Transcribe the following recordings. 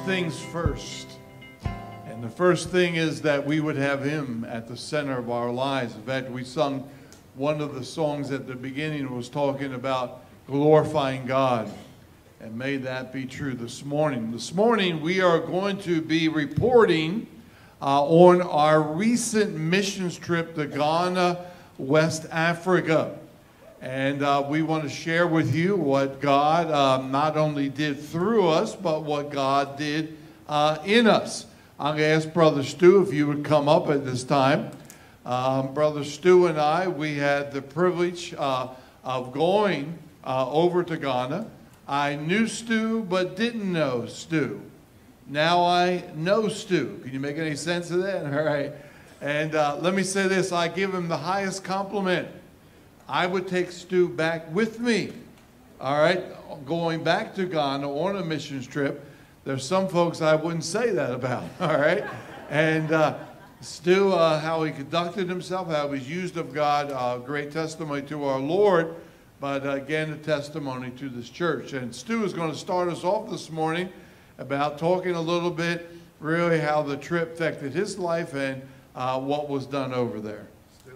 things first. And the first thing is that we would have him at the center of our lives. In fact, we sung one of the songs at the beginning was talking about glorifying God. And may that be true this morning. This morning we are going to be reporting on our recent missions trip to Ghana, West Africa. And we want to share with you what God not only did through us, but what God did in us. I'm going to ask Brother Stu if you would come up at this time. Brother Stu and I, we had the privilege of going over to Ghana. I knew Stu, but didn't know Stu. Now I know Stu. Can you make any sense of that? All right. And let me say this. I give him the highest compliment. I would take Stu back with me. All right. Going back to Ghana on a missions trip. There's some folks I wouldn't say that about. All right. And Stu, how he conducted himself, how he was used of God, great testimony to our Lord. But again, a testimony to this church. And Stu is going to start us off this morning about talking a little bit, really how the trip affected his life and what was done over there. Stu?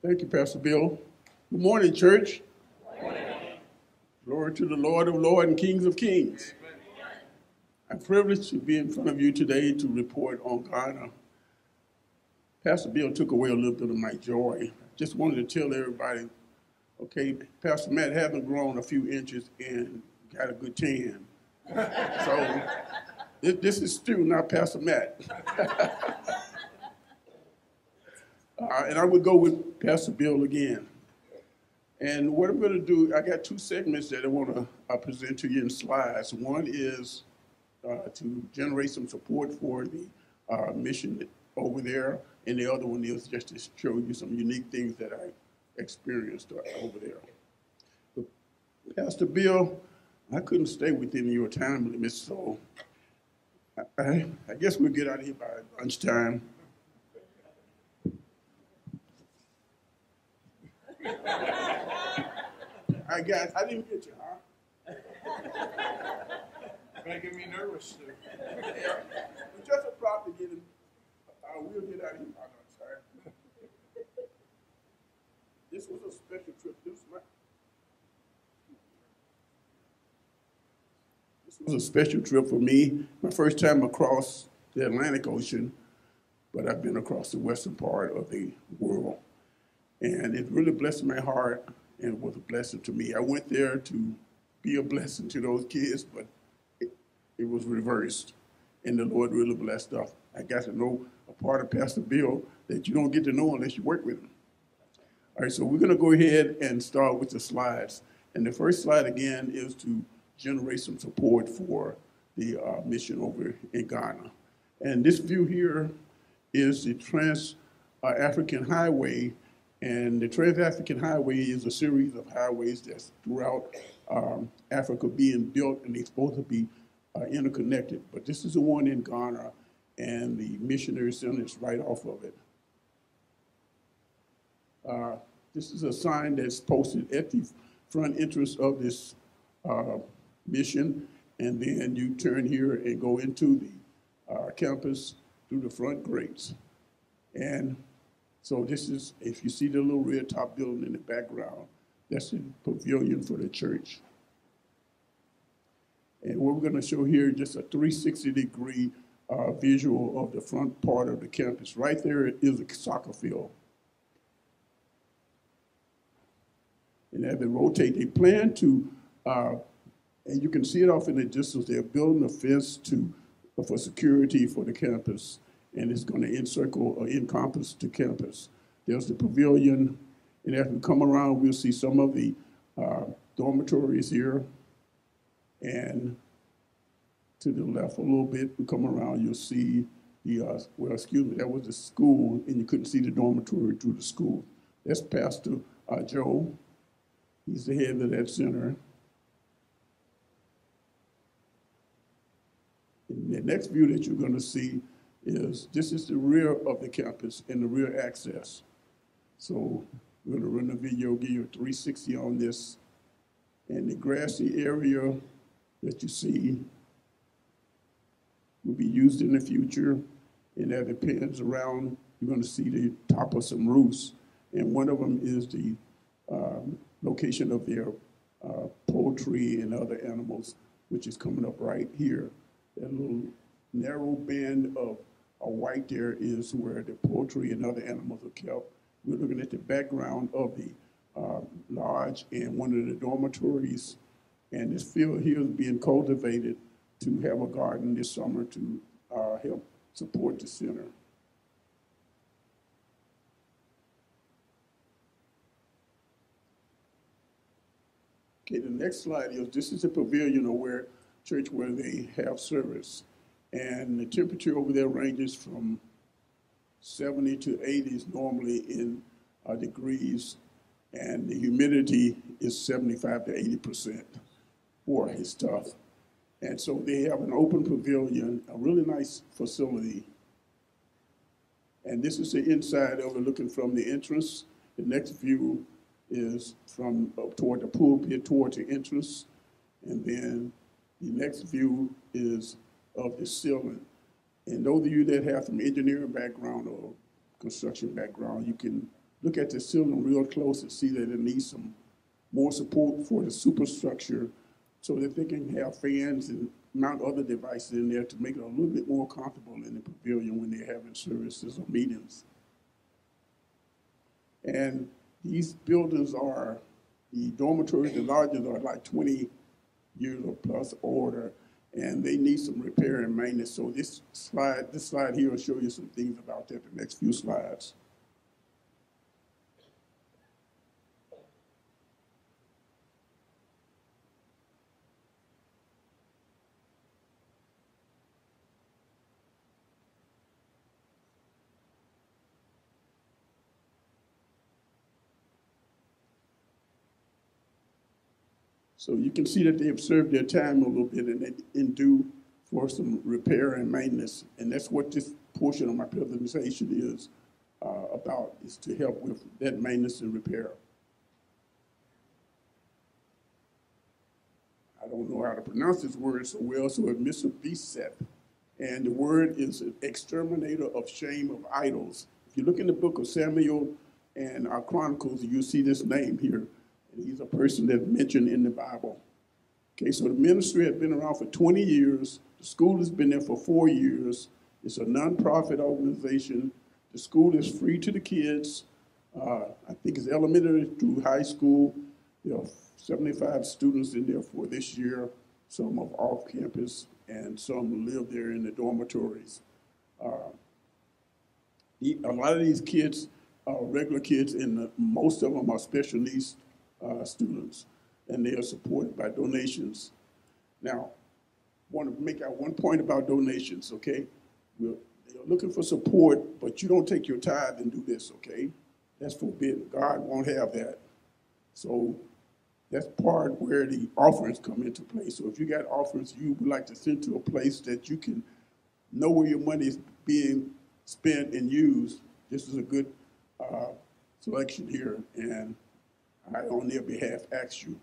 Thank you, Pastor Bill. Good morning, church. Good morning. Glory to the Lord of Lords and Kings of Kings. I'm privileged to be in front of you today to report on Ghana. Pastor Bill took away a little bit of my joy. Just wanted to tell everybody, okay, Pastor Matt hasn't grown a few inches and got a good tan. So this is Stu, not Pastor Matt. And I would go with Pastor Bill again. And what I'm going to do, I got two segments that I want to present to you in slides. One is to generate some support for the mission over there, and the other one is just to show you some unique things that I experienced over there. But Pastor Bill, I couldn't stay within your time limit, so I guess we'll get out of here by lunchtime. I didn't get you, huh? Making me nervous, Stu. Yeah. It's just a prop to get him. We'll get out of here by lunchtime. This was a special trip. This was a special trip for me. My first time across the Atlantic Ocean, but I've been across the western part of the world. And it really blessed my heart and was a blessing to me. I went there to be a blessing to those kids, but it was reversed. And the Lord really blessed us. I got to know a part of Pastor Bill that you don't get to know unless you work with him. All right, so we're going to go ahead and start with the slides. And the first slide, again, is to generate some support for the mission over in Ghana. And this view here is the Trans-African Highway. And the Trans-African Highway is a series of highways that's throughout Africa being built, and they're supposed to be interconnected. But this is the one in Ghana, and the missionary center is right off of it. This is a sign that's posted at the front entrance of this mission, and then you turn here and go into the campus through the front gates. And so this is, if you see the little red top building in the background, that's the pavilion for the church. And what we're going to show here is just a 360-degree visual of the front part of the campus. Right there is a soccer field. And as they rotate, they plan to, and you can see it off in the distance, they're building a fence for security for the campus. And it's going to encircle or encompass the campus. There's the pavilion, and as we come around, we'll see some of the dormitories here. And to the left a little bit, we come around, you'll see the, that was the school, and you couldn't see the dormitory through the school. That's Pastor Joe. He's the head of that center. And the next view that you're going to see this is the rear of the campus and the rear access. So we're going to run the video, give you a 360 on this. And the grassy area that you see will be used in the future. And that depends around, you're going to see the top of some roofs. And one of them is the location of their poultry and other animals, which is coming up right here. That little narrow band of white there is where the poultry and other animals are kept. We're looking at the background of the lodge and one of the dormitories. And this field here is being cultivated to have a garden this summer to help support the center. Okay, the next slide is, this is a pavilion or where church where they have service. And the temperature over there ranges from 70 to 80s normally in degrees, and the humidity is 75 to 80% for his stuff. And so they have an open pavilion, a really nice facility. And this is the inside of it looking from the entrance. The next view is from toward the pulpit, toward the entrance. And then the next view is of the ceiling. And those of you that have some engineering background or construction background, you can look at the ceiling real close and see that it needs some more support for the superstructure so that they can have fans and mount other devices in there to make it a little bit more comfortable in the pavilion when they're having services or meetings. And these buildings are, the dormitories, the lodges are like 20 years or plus older, and they need some repair and maintenance. So this slide here will show you some things about that the next few slides. So you can see that they have served their time a little bit and they in due for some repair and maintenance. And that's what this portion of my presentation is about, is to help with that maintenance and repair. I don't know how to pronounce this word so well, so it's Mephibosheth. And the word is an exterminator of shame of idols. If you look in the book of Samuel and our Chronicles, you see this name here. And he's a person that's mentioned in the Bible. Okay, so the ministry has been around for 20 years. The school has been there for 4 years. It's a nonprofit organization. The school is free to the kids. I think it's elementary through high school. There are 75 students in there for this year. Some are off campus, and some live there in the dormitories. A lot of these kids are regular kids, and most of them are special needs students, and they are supported by donations. Now, I want to make out one point about donations, okay? They're looking for support, but you don't take your tithe and do this, okay? That's forbidden. God won't have that. So that's part where the offerings come into play. So if you got offerings you would like to send to a place that you can know where your money is being spent and used, this is a good selection here. And I, on their behalf, ask you.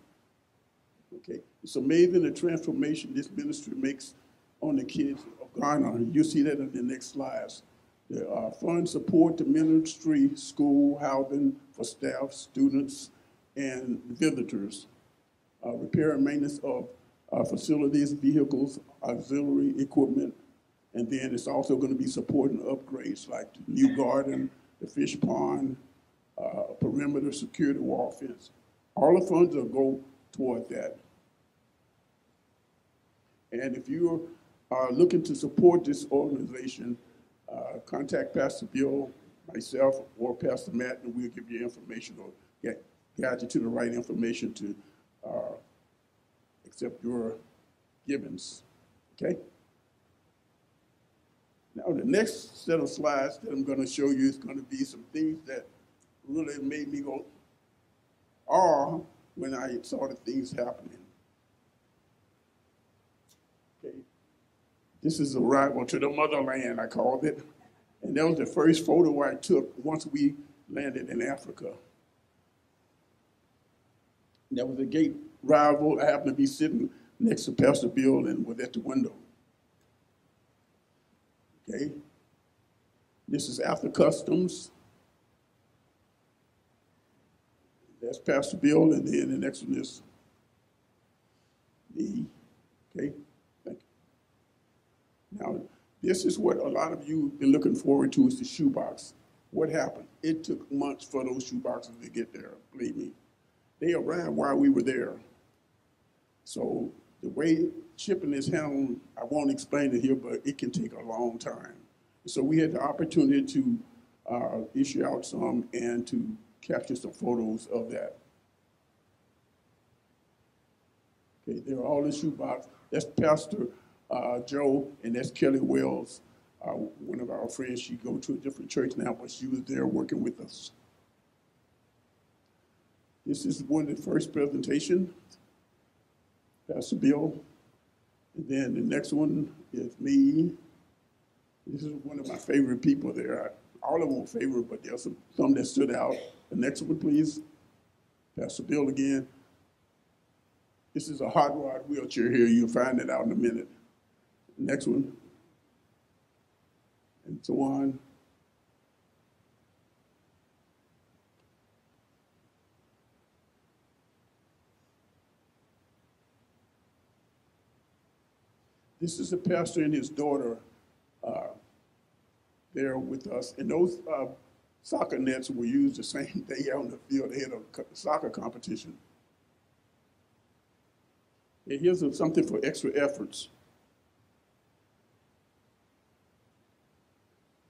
Okay, it's amazing the transformation this ministry makes on the kids of Ghana. You see that in the next slides. The funds support the ministry, school, housing for staff, students, and visitors. Repair and maintenance of facilities, vehicles, auxiliary equipment, and then it's also going to be supporting upgrades like the new garden, the fish pond, perimeter security wall fence. All the funds will go toward that. And if you are looking to support this organization, contact Pastor Bill, myself, or Pastor Matt, and we'll give you information or guide you to the right information to accept your givings. Okay? Now, the next set of slides that I'm going to show you is going to be some things that really made me go, "Ah," when I saw the things happening. Okay. This is Arrival to the Motherland, I called it. And that was the first photo I took once we landed in Africa. That was a gate arrival. I happened to be sitting next to Pastor Bill and was at the window. Okay? This is after customs. That's Pastor Bill, and then the next one is me. Okay? Thank you. Now, this is what a lot of you have been looking forward to, is the shoebox. What happened? It took months for those shoeboxes to get there, believe me. They arrived while we were there. So the way shipping is handled, I won't explain it here, but it can take a long time. So we had the opportunity to issue out some and to capture some photos of that. Okay, they're all in the shoebox. That's Pastor Joe, and that's Kelly Wells, one of our friends. She goes to a different church now, but she was there working with us. This is one of the first presentation, Pastor Bill. And then the next one is me. This is one of my favorite people there. All of them were favorite, but there's some that stood out. The next one, please. Pastor Bill again. This is a hot rod wheelchair here. You'll find it out in a minute. Next one. And so on. This is the pastor and his daughter there with us. And those soccer nets were used the same day out on the field. They had a soccer competition. And here's something for extra efforts.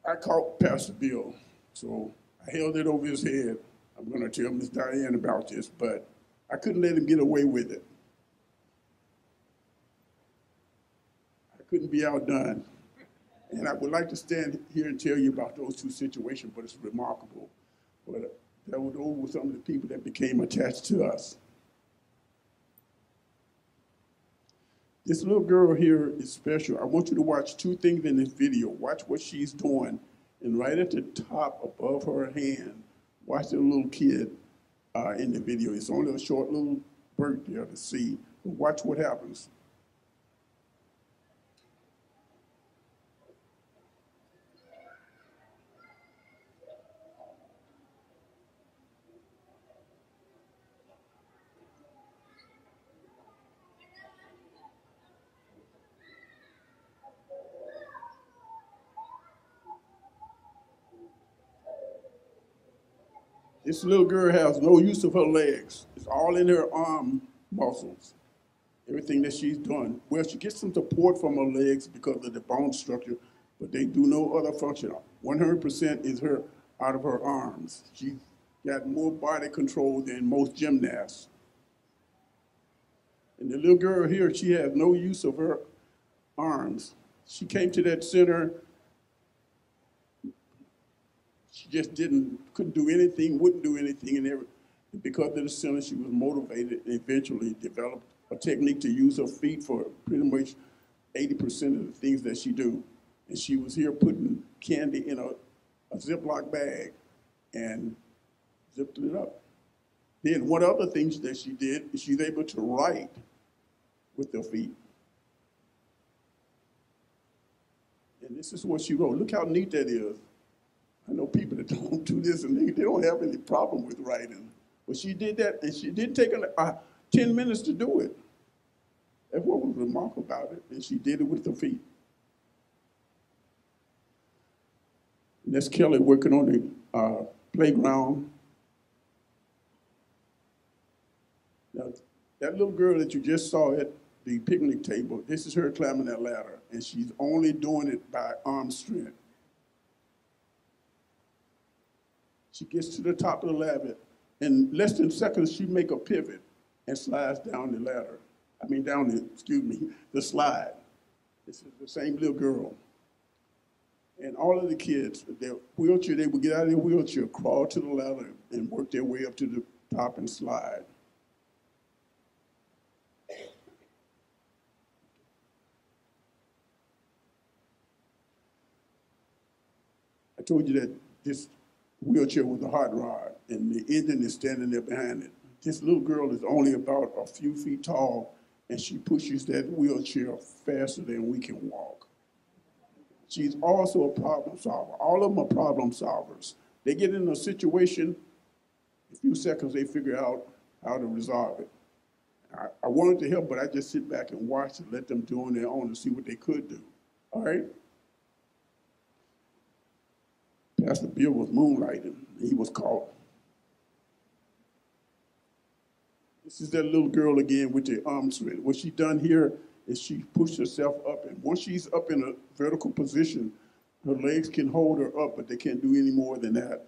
I caught Pastor Bill, so I held it over his head. I'm going to tell Miss Diane about this, but I couldn't let him get away with it. I couldn't be outdone. And I would like to stand here and tell you about those two situations, but it's remarkable. But those were some of the people that became attached to us. This little girl here is special. I want you to watch two things in this video. Watch what she's doing. And right at the top above her hand, watch the little kid in the video. It's only a short little bird there to see. But watch what happens. This little girl has no use of her legs. It's all in her arm muscles, everything that she's doing. Well, she gets some support from her legs because of the bone structure, but they do no other function. 100% is her out of her arms. She's got more body control than most gymnasts. And the little girl here, she has no use of her arms. She came to that center. She just couldn't do anything, wouldn't do anything, and because of the center, she was motivated and eventually developed a technique to use her feet for pretty much 80% of the things that she do. And she was here putting candy in a Ziploc bag and zipped it up. Then one other thing that she did is she's able to write with her feet. And this is what she wrote. Look how neat that is. I know people that don't do this and they don't have any problem with writing. But she did that, and she didn't take 10 minutes to do it. That's what was remarkable about it, and she did it with her feet. And that's Kelly working on the playground. Now, that little girl that you just saw at the picnic table, this is her climbing that ladder, and she's only doing it by arm strength. She gets to the top of the ladder. In less than seconds, she make a pivot and slides down the ladder. The slide. This is the same little girl. And all of the kids, their wheelchair, they would get out of their wheelchair, crawl to the ladder, and work their way up to the top and slide. I told you that this wheelchair with a hot rod, and the engine is standing there behind it. This little girl is only about a few feet tall, and she pushes that wheelchair faster than we can walk. She's also a problem solver. All of them are problem solvers. They get in a situation, a few seconds, they figure out how to resolve it. I wanted to help, but I just sit back and watch and let them do on their own and see what they could do. All right? Pastor Bill was moonlighting. He was caught. This is that little girl again with the arms ready. What she done here is she pushed herself up, and once she's up in a vertical position, her legs can hold her up, but they can't do any more than that.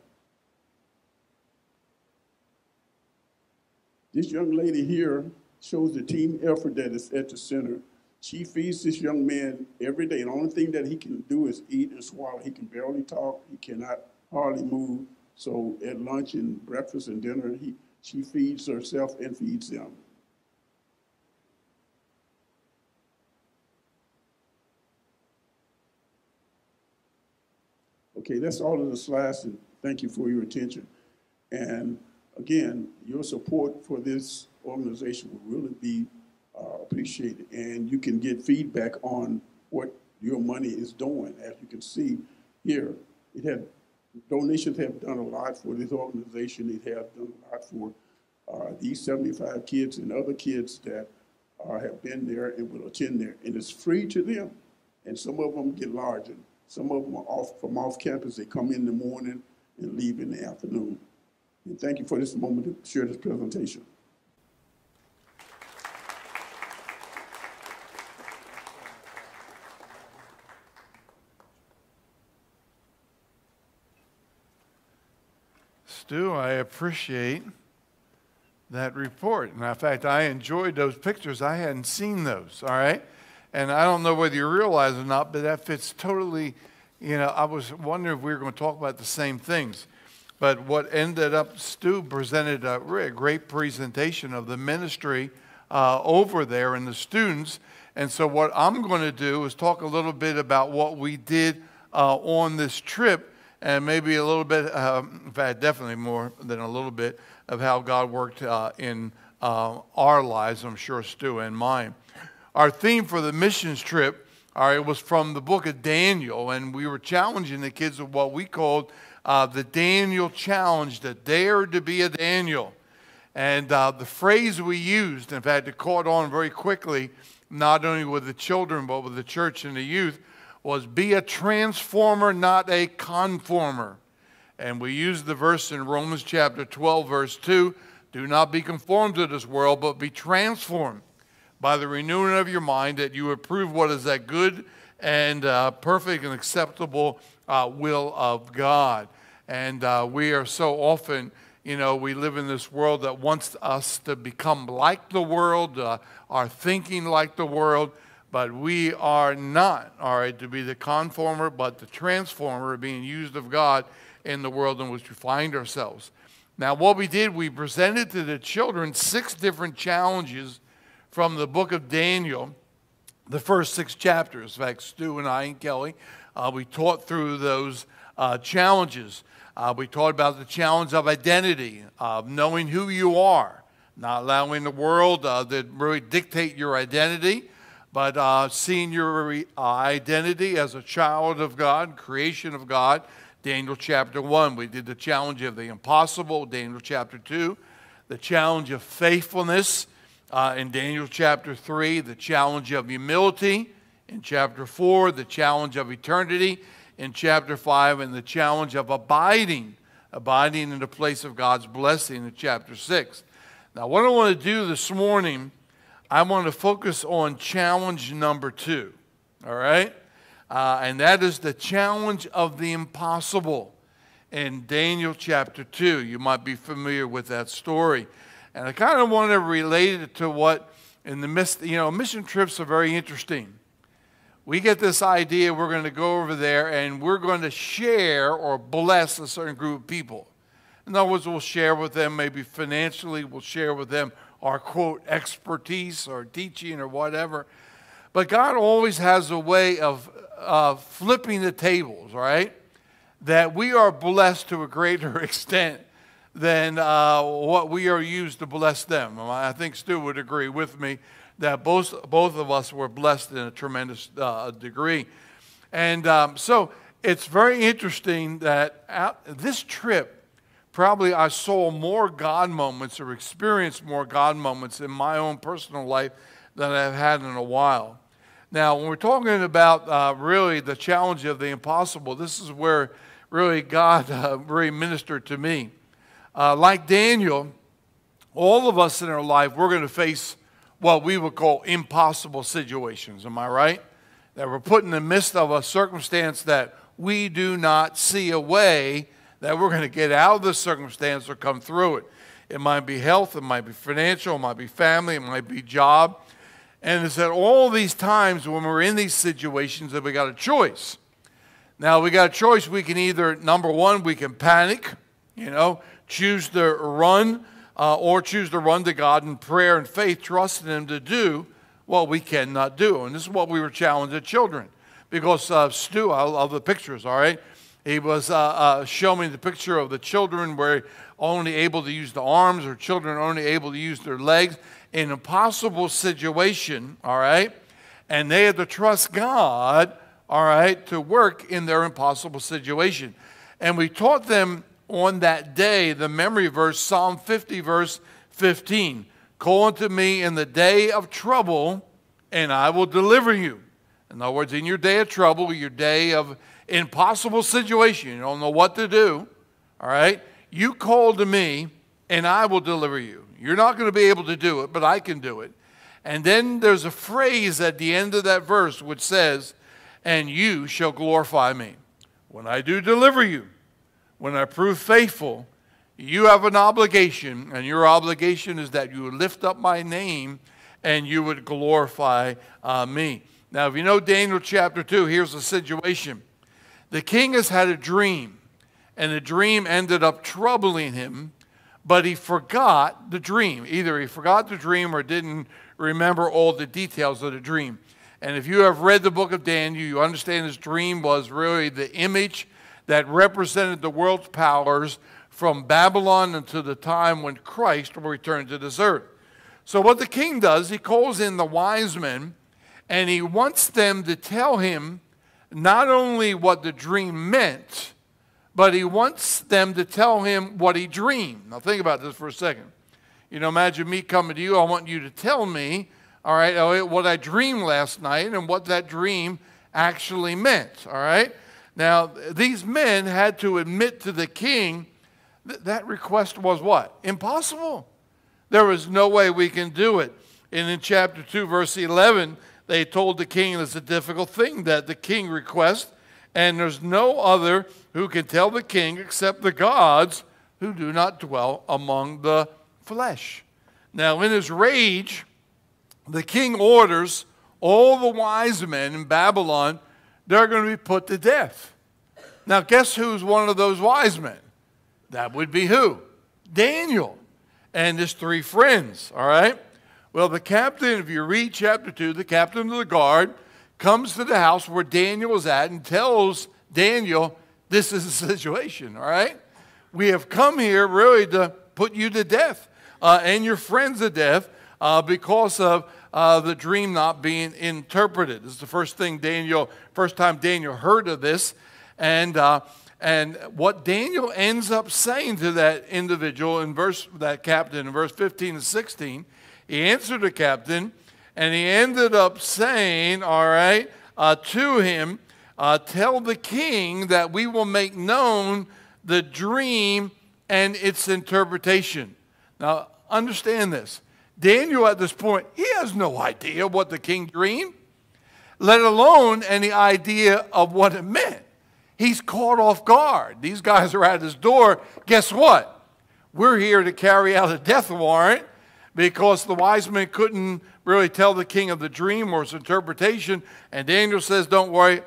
This young lady here shows the team effort that is at the center. She feeds this young man every day. The only thing that he can do is eat and swallow. He can barely talk. He cannot hardly move. So at lunch and breakfast and dinner, she feeds herself and feeds them. Okay, that's all of the slides, and thank you for your attention. And again, your support for this organization will really be appreciated. And you can get feedback on what your money is doing. As you can see here, donations have done a lot for this organization. It has done a lot for these 75 kids and other kids that have been there and will attend there. And it's free to them. And some of them get larger. Some of them are from off campus. They come in the morning and leave in the afternoon. And thank you for this moment to share this presentation. Stu, I appreciate that report. And in fact, I enjoyed those pictures. I hadn't seen those, all right? And I don't know whether you realize or not, but that fits totally, I was wondering if we were going to talk about the same things. But what ended up, Stu presented a great presentation of the ministry over there and the students. And so what I'm going to do is talk a little bit about what we did on this trip, and maybe a little bit, in fact, definitely more than a little bit, of how God worked in our lives, I'm sure Stu and mine. Our theme for the missions trip, was from the book of Daniel, and we were challenging the kids with what we called the Daniel Challenge, the Dare to be a Daniel. And the phrase we used, in fact, it caught on very quickly, not only with the children, but with the church and the youth, was be a transformer, not a conformer. And we used the verse in Romans chapter 12, verse 2, do not be conformed to this world, but be transformed by the renewing of your mind, that you approve what is that good and perfect and acceptable will of God. And we are so often, we live in this world that wants us to become like the world, are thinking like the world, but we are not, to be the conformer, but the transformer, being used of God in the world in which we find ourselves. Now, what we did, we presented to the children 6 different challenges from the book of Daniel, the first 6 chapters. In fact, Stu and I and Kelly, we taught through those challenges. We taught about the challenge of identity, of knowing who you are, not allowing the world to really dictate your identity, but seeing your identity as a child of God, creation of God. Daniel chapter 1, we did the challenge of the impossible. Daniel chapter 2, the challenge of faithfulness. In Daniel chapter 3, the challenge of humility. In chapter 4, the challenge of eternity. In chapter 5, and the challenge of abiding in the place of God's blessing in chapter 6. Now, what I want to do this morning, I want to focus on challenge number 2, all right? And that is the challenge of the impossible in Daniel chapter 2. You might be familiar with that story. And I kind of want to relate it to what in the midst, mission trips are very interesting. We get this idea we're going to go over there and we're going to share or bless a certain group of people. In other words, we'll share with them, maybe financially, we'll share with them our, quote, expertise or teaching or whatever. But God always has a way of flipping the tables, right? That we are blessed to a greater extent than what we are used to bless them. I think Stu would agree with me that both of us were blessed in a tremendous degree. And so it's very interesting that this trip, probably I saw more God moments or experienced more God moments in my own personal life than I've had in a while. Now, when we're talking about really the challenge of the impossible, this is where really God really ministered to me. Like Daniel, all of us in our life, we're going to face what we would call impossible situations. Am I right? That we're put in the midst of a circumstance that we do not see a way that we're going to get out of the circumstance or come through it. It might be health, it might be financial, it might be family, it might be job. And it's at all these times when we're in these situations that we got a choice. Now, we got a choice. We can either, number one, we can panic, choose to run, or choose to run to God in prayer and faith, trusting Him to do what we cannot do. And this is what we were challenged as children. Because Stu, I love the pictures, all right? He was showing me the picture of the children where only able to use the arms, or children only able to use their legs in an impossible situation, all right? And they had to trust God, all right, to work in their impossible situation. And we taught them on that day the memory verse, Psalm 50, verse 15. Call unto me in the day of trouble, and I will deliver you. In other words, in your day of trouble, your day of impossible situation, you don't know what to do, all right? You call to me, and I will deliver you. You're not going to be able to do it, but I can do it. And then there's a phrase at the end of that verse which says, and you shall glorify me. When I do deliver you, when I prove faithful, you have an obligation, and your obligation is that you would lift up my name and you would glorify me. Now, if you know Daniel chapter 2, here's the situation. The king has had a dream, and the dream ended up troubling him, but he forgot the dream. Either he forgot the dream or didn't remember all the details of the dream. And if you have read the book of Daniel, you understand his dream was really the image that represented the world's powers from Babylon until the time when Christ will return to this earth. So what the king does, he calls in the wise men, and he wants them to tell him not only what the dream meant, but he wants them to tell him what he dreamed. Now think about this for a second. Imagine me coming to you. I want you to tell me, all right, what I dreamed last night and what that dream actually meant, all right? Now, these men had to admit to the king that request was what? Impossible. There was no way we can do it. And in chapter 2, verse 11, they told the king it's a difficult thing that the king requests, and there's no other who can tell the king except the gods who do not dwell among the flesh. Now, in his rage, the king orders all the wise men in Babylon, they're going to be put to death. Now, guess who's one of those wise men? That would be who? Daniel and his three friends, all right? Well, the captain, if you read chapter 2, the captain of the guard comes to the house where Daniel is at and tells Daniel, this is the situation, all right? We have come here really to put you to death and your friends to death because of the dream not being interpreted. This is the first time Daniel heard of this. And what Daniel ends up saying to that individual that captain in verse 15 and 16, he answered the captain, and he ended up saying, all right, to him, tell the king that we will make known the dream and its interpretation. Now, understand this. Daniel, at this point, he has no idea what the king dreamed, let alone any idea of what it meant. He's caught off guard. These guys are at his door. Guess what? We're here to carry out a death warrant because the wise men couldn't really tell the king of the dream or its interpretation. And Daniel says, don't worry,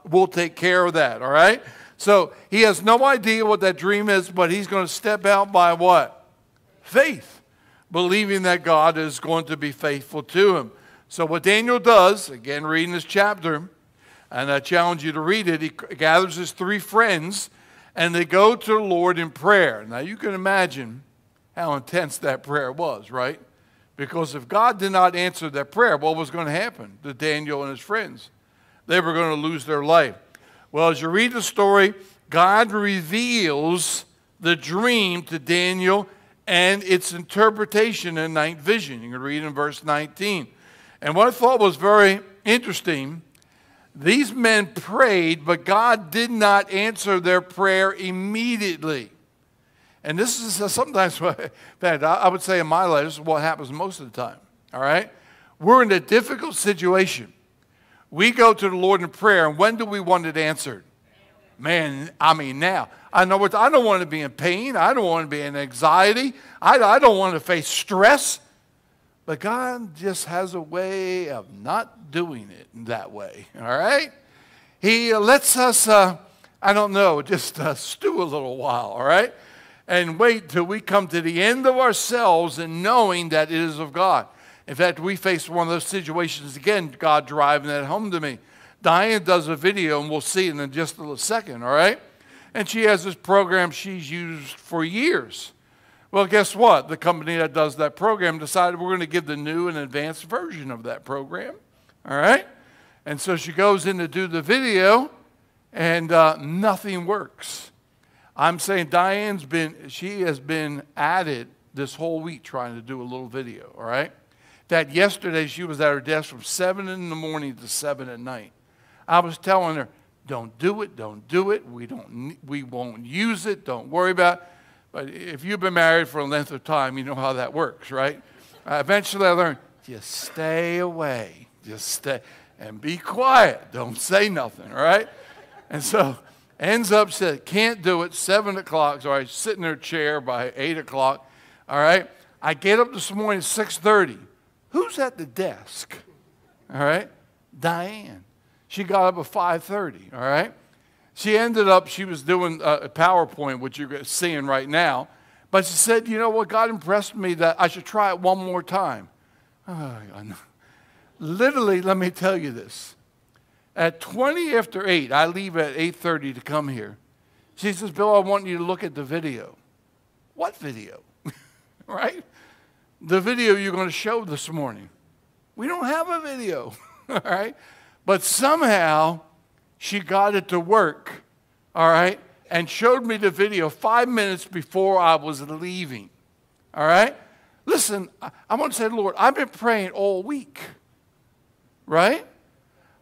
we'll take care of that, all right? So he has no idea what that dream is, but he's going to step out by what? Faith, believing that God is going to be faithful to him. So what Daniel does, again, reading this chapter, and I challenge you to read it, he gathers his three friends, and they go to the Lord in prayer. Now, you can imagine how intense that prayer was, right? Because if God did not answer that prayer, what was going to happen to Daniel and his friends? they were going to lose their life. Well, as you read the story, God reveals the dream to Daniel and its interpretation in night vision. You can read in verse 19. And what I thought was very interesting, these men prayed, but God did not answer their prayer immediately. And this is sometimes what, I would say in my life, this is what happens most of the time. All right? We're in a difficult situation. We go to the Lord in prayer, and when do we want it answered? Man, I mean now. I don't want to be in pain. I don't want to be in anxiety. I don't want to face stress. But God just has a way of not doing it that way, all right? He lets us, just stew a little while, all right? And wait till we come to the end of ourselves and knowing that it is of God. In fact, we faced one of those situations again, God driving that home to me. Diane does a video, and we'll see it in just a second, all right? And she has this program she's used for years. Well, guess what? The company that does that program decided we're going to give the new and advanced version of that program, all right? And so she goes in to do the video, and nothing works. I'm saying she has been at it this whole week trying to do a little video, all right? That yesterday she was at her desk from 7 in the morning to 7 at night. I was telling her, don't do it, don't do it. We won't use it, don't worry about it. But if you've been married for a length of time, you know how that works, right? Eventually I learned, just stay away. Just stay and be quiet. Don't say nothing, all right? And so ends up said, can't do it, 7 o'clock. So I sit in her chair by 8 o'clock, all right? I get up this morning at 6:30. Who's at the desk? All right? Diane. She got up at 5:30, all right? She was doing a PowerPoint, which you're seeing right now. But she said, you know what, God impressed me that I should try it one more time. Oh, literally, let me tell you this. At 20 after 8, I leave at 8:30 to come here. She says, Bill, I want you to look at the video. What video? Right? The video you're going to show this morning. We don't have a video, all right? But somehow she got it to work, all right, and showed me the video 5 minutes before I was leaving, all right? Listen, I want to say to the Lord, I've been praying all week, right?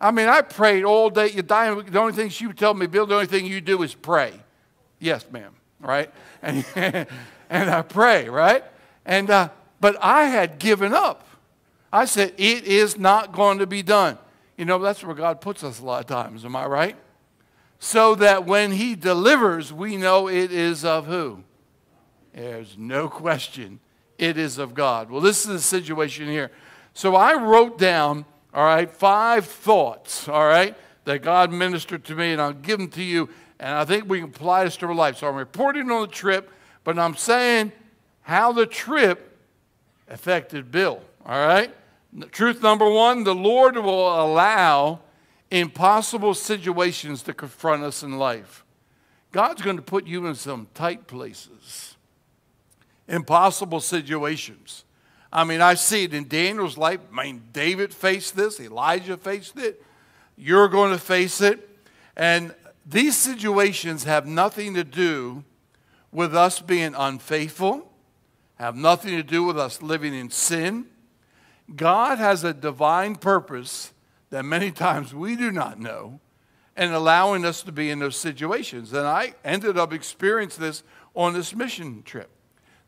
I mean, I prayed all day. You're dying. The only thing she would tell me, Bill, the only thing you do is pray. Yes, ma'am, right? And, and I pray, right? And but I had given up. I said, it is not going to be done. You know, that's where God puts us a lot of times, am I right? So that when he delivers, we know it is of who? There's no question. It is of God. Well, this is the situation here. So I wrote down, all right, 5 thoughts, all right, that God ministered to me, and I'll give them to you, and I think we can apply this to our life. So I'm reporting on the trip, but I'm saying how the trip affected Bill, all right? Truth number 1, the Lord will allow impossible situations to confront us in life. God's going to put you in some tight places, impossible situations. I mean, I see it in Daniel's life. I mean, David faced this. Elijah faced it. You're going to face it. And these situations have nothing to do with us being unfaithful, have nothing to do with us living in sin. God has a divine purpose that many times we do not know and allowing us to be in those situations. And I ended up experiencing this on this mission trip.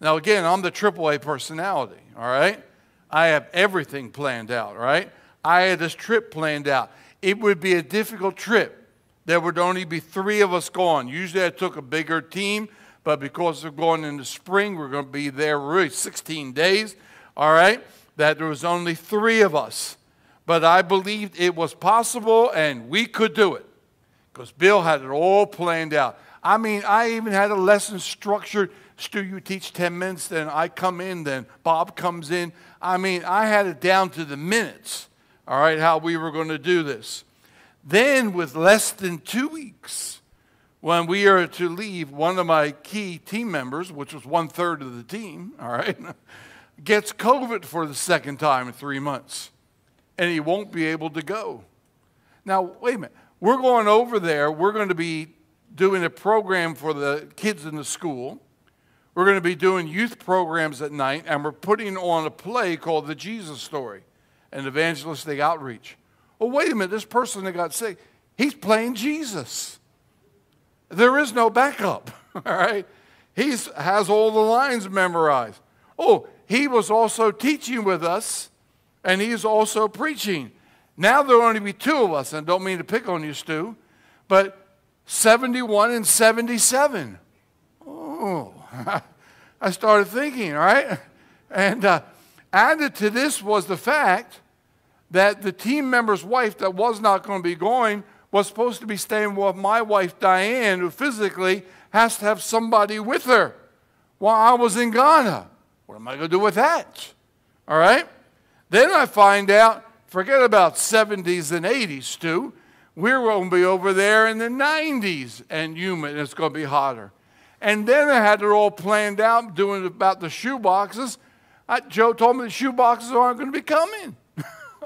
Now, again, I'm the AAA personality, all right? I have everything planned out, all right? I had this trip planned out. It would be a difficult trip. There would only be 3 of us going. Usually I took a bigger team, but because we're going in the spring, we're going to be there really 16 days, all right? That there was only 3 of us. But I believed it was possible and we could do it because Bill had it all planned out. I mean, I even had a lesson structured. Stu, you teach 10 minutes, then I come in, then Bob comes in. I mean, I had it down to the minutes, all right, how we were going to do this. Then with less than 2 weeks, when we are to leave, one of my key team members, which was 1/3 of the team, all right, gets COVID for the second time in 3 months, and he won't be able to go. Now, wait a minute. We're going over there. We're going to be doing a program for the kids in the school. We're going to be doing youth programs at night, and we're putting on a play called The Jesus Story, an evangelistic outreach. Well, wait a minute. This person that got sick, he's playing Jesus. There is no backup, all right? He has all the lines memorized. Oh, he was also teaching with us, and he's also preaching. Now there will only be two of us, and don't mean to pick on you, Stu, but 71 and 77. Oh, I started thinking, all right? And added to this was the fact that the team member's wife that was not going to be going was supposed to be staying with my wife, Diane, who physically has to have somebody with her while I was in Ghana. What am I going to do with that? All right? Then I find out, forget about 70s and 80s, too. We're going to be over there in the 90s and humid, and it's going to be hotter. And then I had it all planned out, doing about the shoe boxes. Joe told me the shoe boxes aren't going to be coming.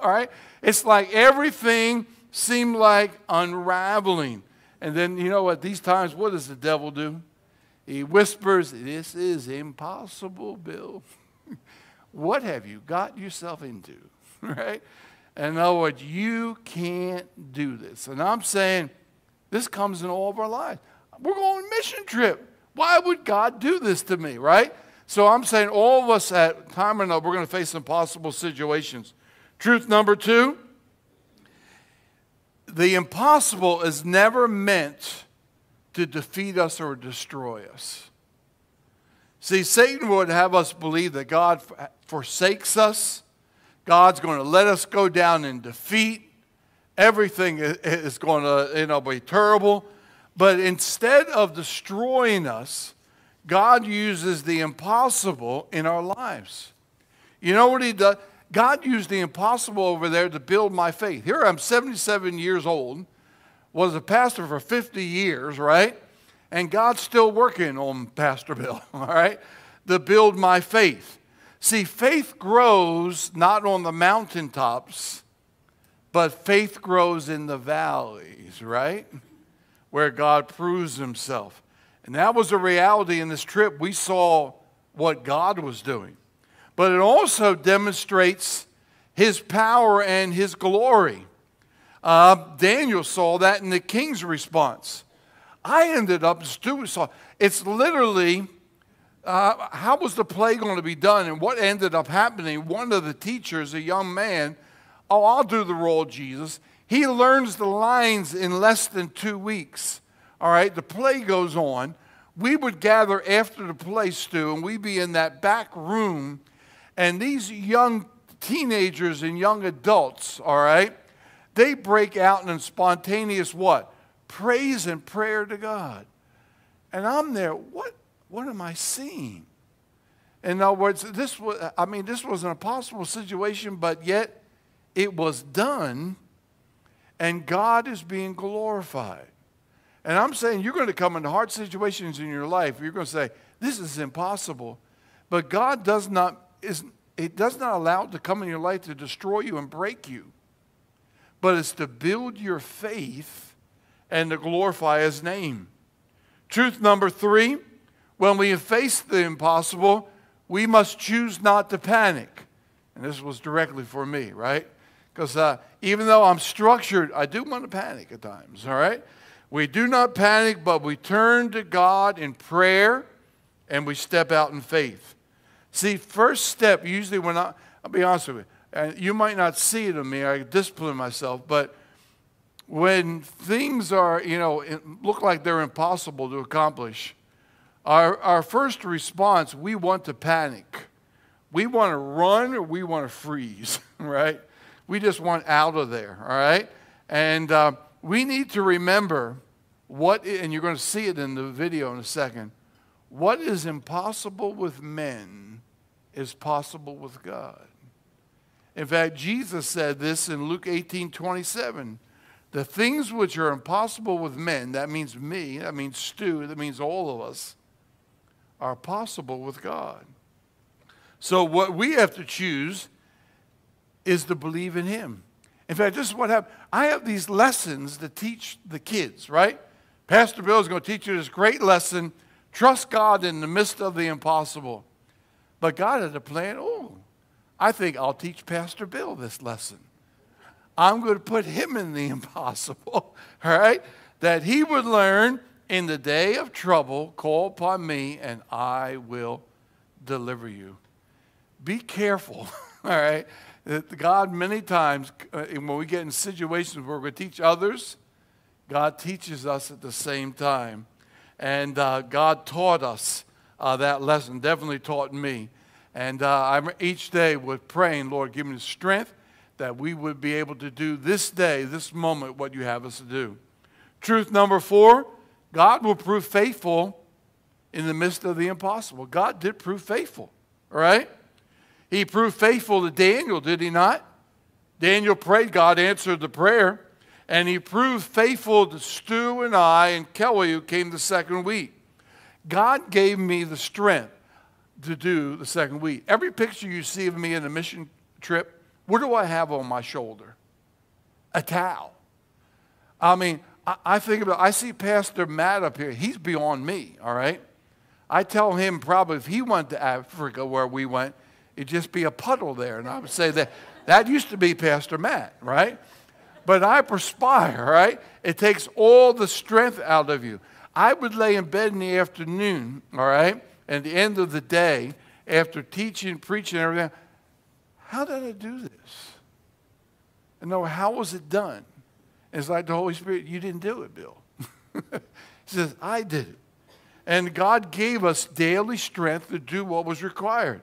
All right? It's like everything seemed like unraveling. And then, you know what, these times, what does the devil do? He whispers, this is impossible, Bill. What have you got yourself into? Right? In other words, you can't do this. And I'm saying this comes in all of our lives. We're going on a mission trip. Why would God do this to me, right? So I'm saying all of us at time or another, we're going to face impossible situations. Truth number 2, the impossible is never meant to defeat us or destroy us. See, Satan would have us believe that God forsakes us. God's going to let us go down in defeat. Everything is going to be terrible. But instead of destroying us, God uses the impossible in our lives. You know what he does? God used the impossible over there to build my faith. Here I'm 77 years old, was a pastor for 50 years, right? And God's still working on Pastor Bill, all right, to build my faith. See, faith grows not on the mountaintops, but faith grows in the valleys, right? Where God proves himself. And that was a reality in this trip. We saw what God was doing. But it also demonstrates his power and his glory. Daniel saw that in the king's response. I ended up, Stu saw, it's literally, how was the play going to be done? And what ended up happening, one of the teachers, a young man, oh, I'll do the role of Jesus. He learns the lines in less than 2 weeks. All right, the play goes on. We would gather after the play, Stu, and we'd be in that back room. And these young teenagers and young adults, all right, they break out in spontaneous what? Praise and prayer to God. And I'm there, what am I seeing? In other words, this was an impossible situation, but yet it was done, and God is being glorified. And I'm saying you're going to come into hard situations in your life. You're going to say, this is impossible. But God does not allow it to come in your life to destroy you and break you. But it's to build your faith and to glorify his name. Truth number 3, when we face the impossible, we must choose not to panic. And this was directly for me, right? Because even though I'm structured, I do want to panic at times, all right? We do not panic, but we turn to God in prayer and we step out in faith. See, first step, usually when I'll be honest with you, and you might not see it in me, I discipline myself, but when things are, look like they're impossible to accomplish, our first response, we want to panic. We want to run or we want to freeze, right? We just want out of there, all right? And we need to remember and you're going to see it in the video in a second, what is impossible with men is possible with God. In fact, Jesus said this in Luke 18:27. The things which are impossible with men, that means me, that means Stu, that means all of us, are possible with God. So what we have to choose is to believe in him. In fact, this is what happened. I have these lessons to teach the kids, right? Pastor Bill is going to teach you this great lesson. Trust God in the midst of the impossible. But God had a plan. Oh, I think I'll teach Pastor Bill this lesson. I'm going to put him in the impossible, all right? That he would learn in the day of trouble, call upon me, and I will deliver you. Be careful, all right? That God many times, when we get in situations where we're going to teach others, God teaches us at the same time. And God taught us that lesson, definitely taught me. And each day was praying, Lord, give me the strength that we would be able to do this day, this moment, what you have us to do. Truth number 4, God will prove faithful in the midst of the impossible. God did prove faithful, all right? He proved faithful to Daniel, did he not? Daniel prayed, God answered the prayer. And he proved faithful to Stu and I and Kelly, who came the second week. God gave me the strength to do the second week. Every picture you see of me in a mission trip, what do I have on my shoulder? A towel. I mean, I think about, I see Pastor Matt up here. He's beyond me, all right? I tell him probably if he went to Africa where we went, it'd just be a puddle there. And I would say that used to be Pastor Matt, right? But I perspire, right? It takes all the strength out of you. I would lay in bed in the afternoon, all right? At the end of the day, after teaching, preaching, and everything, how did I do this? And no, how was it done? It's like the Holy Spirit, you didn't do it, Bill. He says, I did it. And God gave us daily strength to do what was required.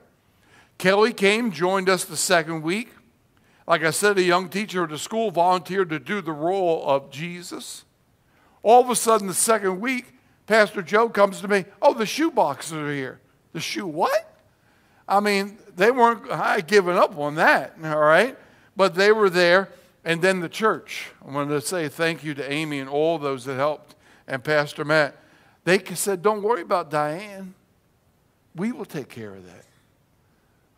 Kelly came, joined us the second week. Like I said, a young teacher at the school volunteered to do the role of Jesus. All of a sudden, the second week, Pastor Joe comes to me, oh, the shoe boxes are here. The shoe what? I mean, they weren't, I had given up on that, all right? But they were there. And then the church. I wanted to say thank you to Amy and all those that helped, and Pastor Matt. They said, don't worry about Diane. We will take care of that.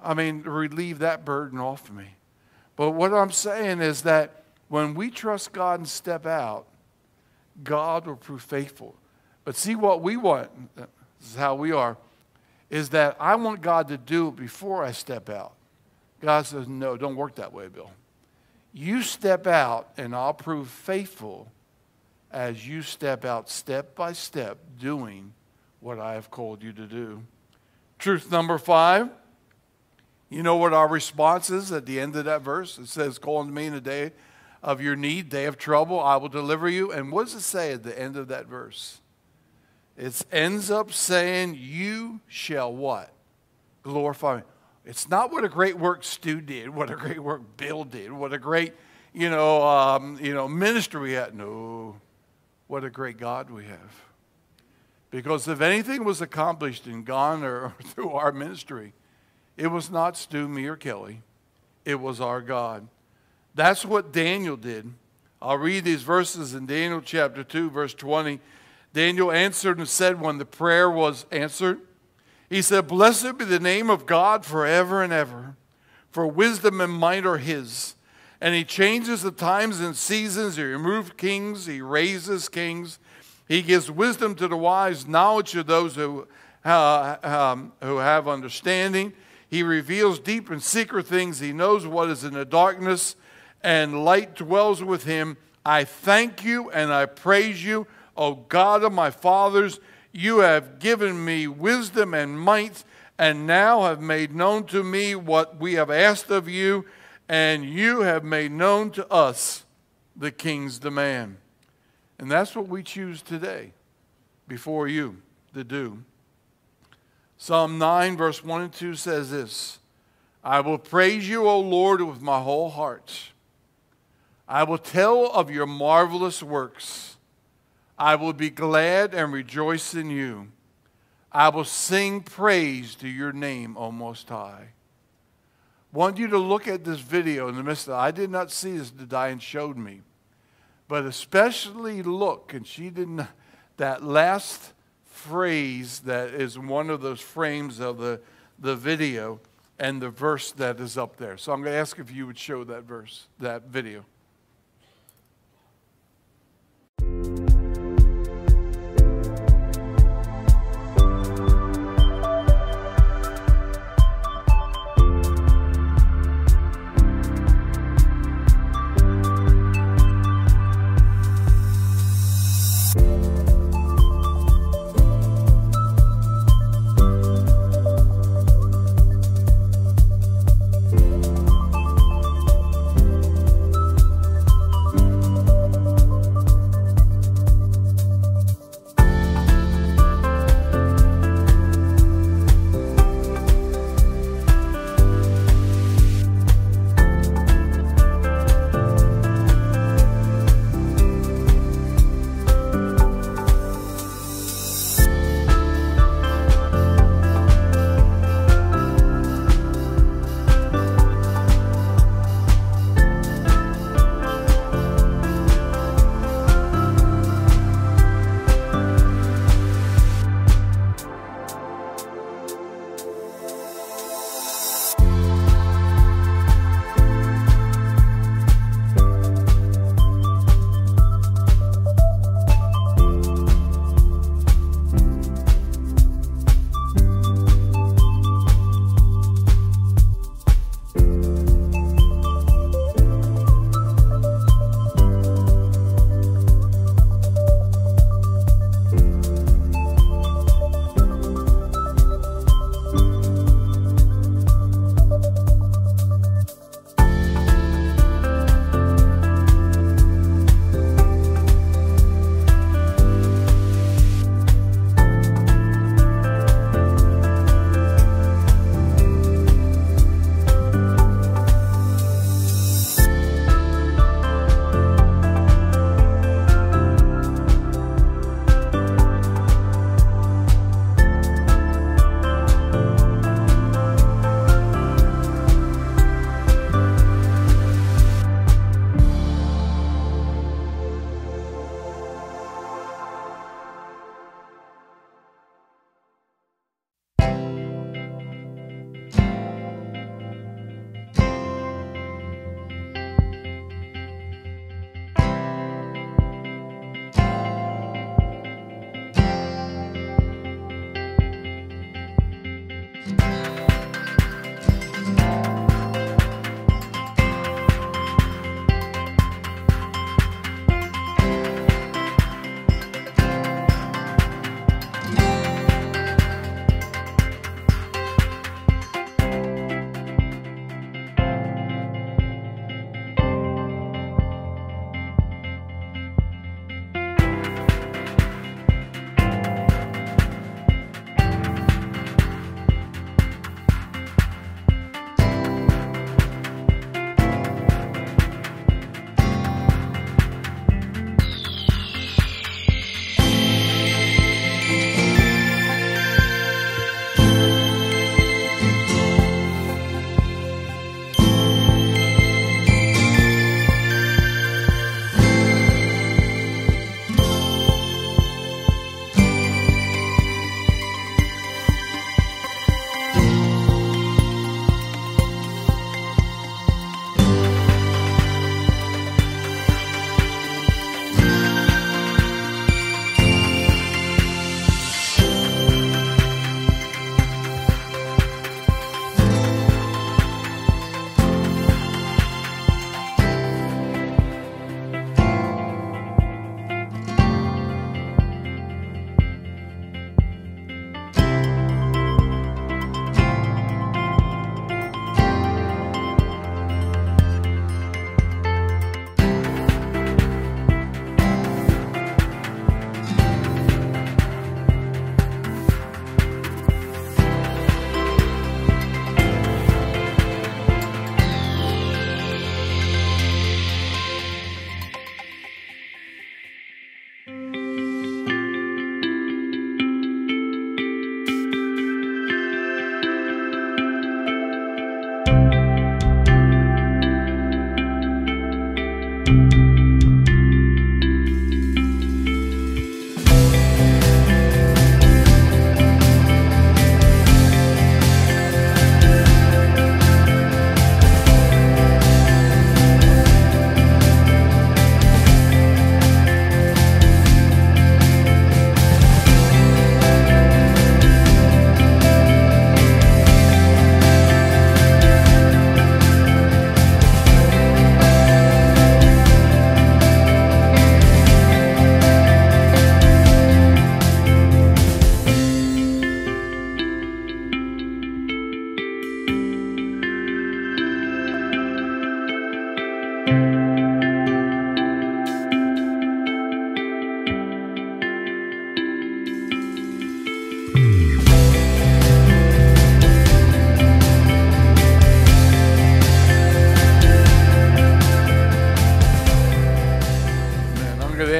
I mean, relieve that burden off of me. But what I'm saying is that when we trust God and step out, God will prove faithful. But see what we want, this is how we are, is that I want God to do it before I step out. God says, no, don't work that way, Bill. You step out and I'll prove faithful as you step out step by step doing what I have called you to do. Truth number 5. You know what our response is at the end of that verse? It says, call unto me in the day of your need, day of trouble, I will deliver you. And what does it say at the end of that verse? It ends up saying, you shall what? Glorify me. It's not what a great work Stu did, what a great work Bill did, what a great, ministry we had. No, what a great God we have. Because if anything was accomplished and gone or through our ministry, it was not Stu, me, or Kelly. It was our God. That's what Daniel did. I'll read these verses in Daniel chapter 2, verse 20. Daniel answered and said when the prayer was answered, he said, blessed be the name of God forever and ever, for wisdom and might are his. And he changes the times and seasons. He removes kings. He raises kings. He gives wisdom to the wise, knowledge to those who have understanding. He reveals deep and secret things. He knows what is in the darkness, and light dwells with him. I thank you and I praise you, O God of my fathers. You have given me wisdom and might, and now have made known to me what we have asked of you, and you have made known to us the king's demand. And that's what we choose today before you to do. Psalm 9, verse 1 and 2 says this, I will praise you, O Lord, with my whole heart. I will tell of your marvelous works. I will be glad and rejoice in you. I will sing praise to your name, O Most High. I want you to look at this video in the midst of it. I did not see this, Diane showed me. But especially look, and she didn't, that last phrase that is one of those frames of the video and the verse that is up there. So I'm going to ask if you would show that verse, that video.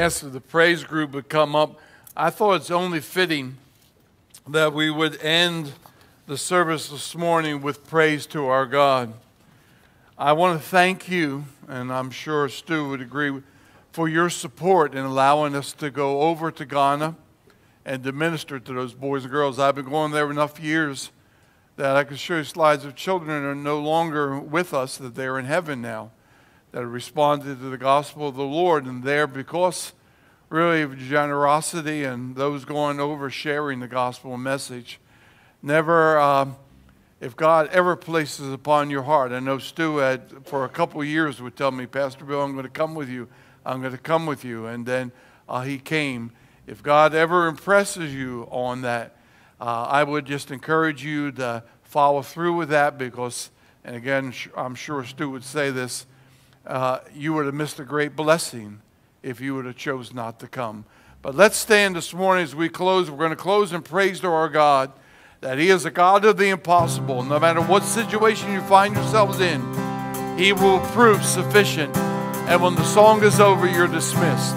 asked if the praise group would come up. I thought it's only fitting that we would end the service this morning with praise to our God. I want to thank you, and I'm sure Stu would agree, for your support in allowing us to go over to Ghana and to minister to those boys and girls. I've been going there enough years that I can show you slides of children that are no longer with us, that they're in heaven now, that have responded to the gospel of the Lord, and there because really of generosity and those going over sharing the gospel message. Never, if God ever places upon your heart, I know Stu had for a couple of years would tell me, Pastor Bill, I'm going to come with you. I'm going to come with you. And then he came. If God ever impresses you on that, I would just encourage you to follow through with that because, and again, I'm sure Stu would say this, you would have missed a great blessing if you would have chose not to come. But let's stand this morning as we close. We're going to close in praise to our God, that He is a God of the impossible. No matter what situation you find yourselves in, He will prove sufficient. And when the song is over, you're dismissed.